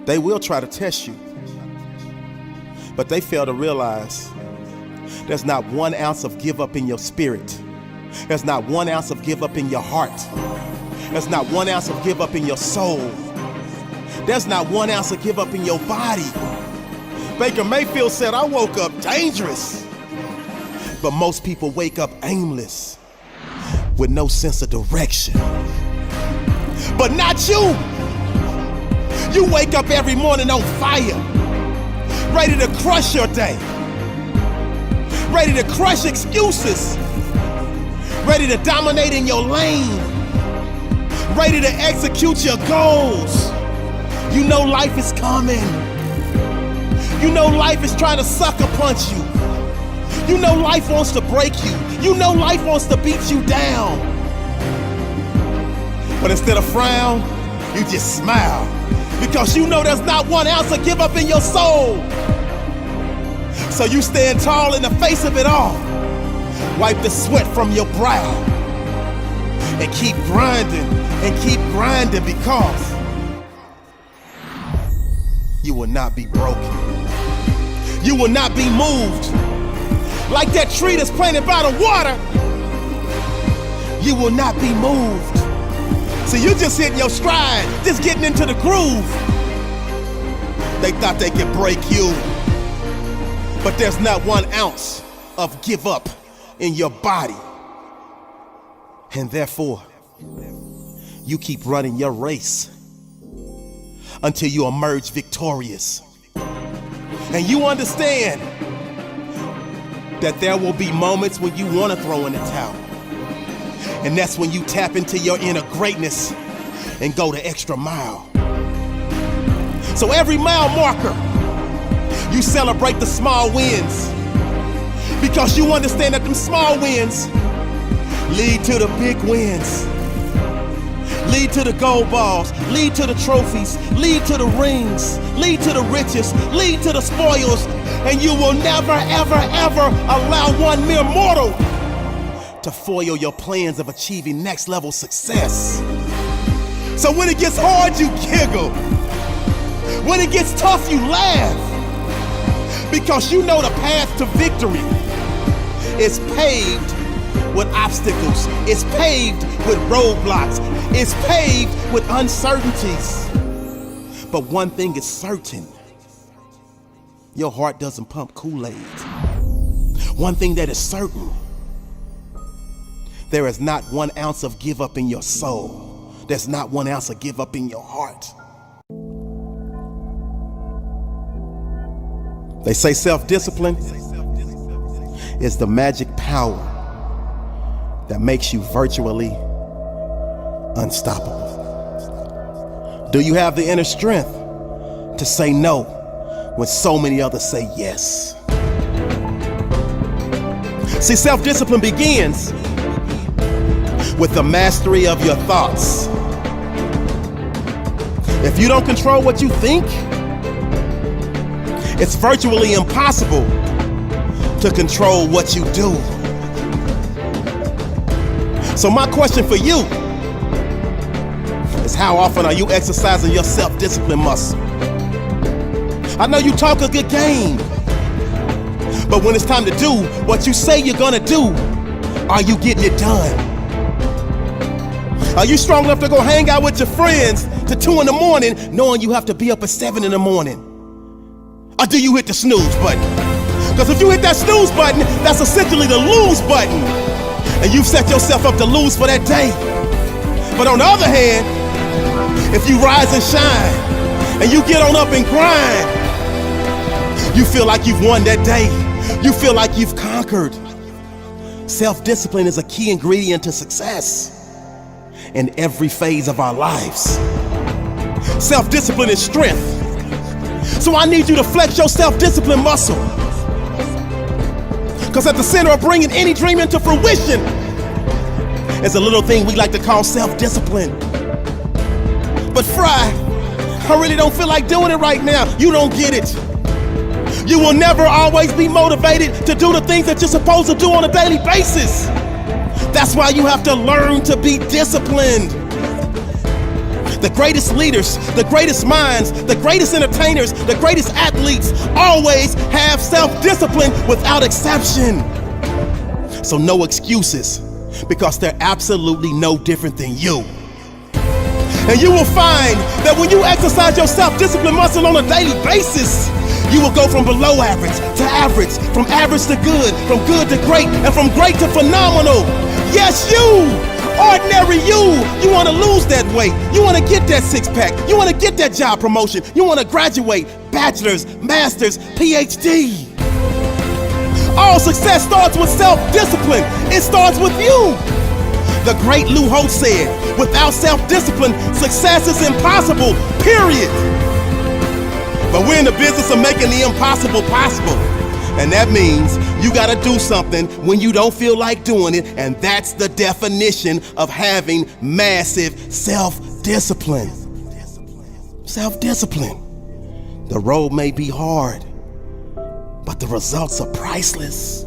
They will try to test you, but they fail to realize there's not 1 ounce of give up in your spirit. There's not 1 ounce of give up in your heart. There's not 1 ounce of give up in your soul. There's not 1 ounce of give up in your body. Baker Mayfield said, I woke up dangerous. But most people wake up aimless, with no sense of direction. But not you. You wake up every morning on fire, ready to crush your day, ready to crush excuses, ready to dominate in your lane, ready to execute your goals. You know life is coming. You know life is trying to sucker punch you. You know life wants to break you. You know life wants to beat you down. But instead of frown, you just smile, because you know there's not 1 ounce of give up in your soul. So you stand tall in the face of it all. Wipe the sweat from your brow and keep grinding because you will not be broken. You will not be moved. Like that tree that's planted by the water, you will not be moved. So you just hitting your stride, just getting into the groove. They thought they could break you, but there's not 1 ounce of give up in your body. And therefore, you keep running your race until you emerge victorious. And you understand that there will be moments when you want to throw in the towel. And that's when you tap into your inner greatness and go the extra mile. So every mile marker, you celebrate the small wins, because you understand that them small wins lead to the big wins, lead to the gold balls, lead to the trophies, lead to the rings, lead to the riches, lead to the spoils. And you will never, ever, ever allow one mere mortal to foil your plans of achieving next level success. So when it gets hard, you giggle. When it gets tough, you laugh, because you know the path to victory is paved with obstacles. It's paved with roadblocks. It's paved with uncertainties. But one thing is certain: your heart doesn't pump Kool-Aid. One thing that is certain: there is not 1 ounce of give up in your soul. There's not 1 ounce of give up in your heart. They say self-discipline is the magic power that makes you virtually unstoppable. Do you have the inner strength to say no when so many others say yes? See, self-discipline begins with the mastery of your thoughts. If you don't control what you think, it's virtually impossible to control what you do. So my question for you is, how often are you exercising your self-discipline muscle? I know you talk a good game, but when it's time to do what you say you're gonna do, are you getting it done? Are you strong enough to go hang out with your friends to 2 in the morning, knowing you have to be up at 7 in the morning? Or do you hit the snooze button? Because if you hit that snooze button, that's essentially the lose button, and you've set yourself up to lose for that day. But on the other hand, if you rise and shine and you get on up and grind, you feel like you've won that day. You feel like you've conquered. Self-discipline is a key ingredient to success in every phase of our lives. Self-discipline is strength. So I need you to flex your self-discipline muscle, because at the center of bringing any dream into fruition is a little thing we like to call self-discipline. But Fry, I really don't feel like doing it right now. You don't get it. You will never always be motivated to do the things that you're supposed to do on a daily basis. That's why you have to learn to be disciplined. The greatest leaders, the greatest minds, the greatest entertainers, the greatest athletes always have self-discipline without exception. So no excuses, because they're absolutely no different than you. And you will find that when you exercise your self-discipline muscle on a daily basis, you will go from below average to average, from average to good, from good to great, and from great to phenomenal. Yes, you, ordinary you want to lose that weight. You want to get that six-pack. You want to get that job promotion. You want to graduate, bachelor's, master's, PhD. All success starts with self-discipline. It starts with you. The great Lou Holtz said, without self-discipline, success is impossible, period. But we're in the business of making the impossible possible. And that means you gotta do something when you don't feel like doing it, and that's the definition of having massive self-discipline. Self-discipline. The road may be hard, but the results are priceless.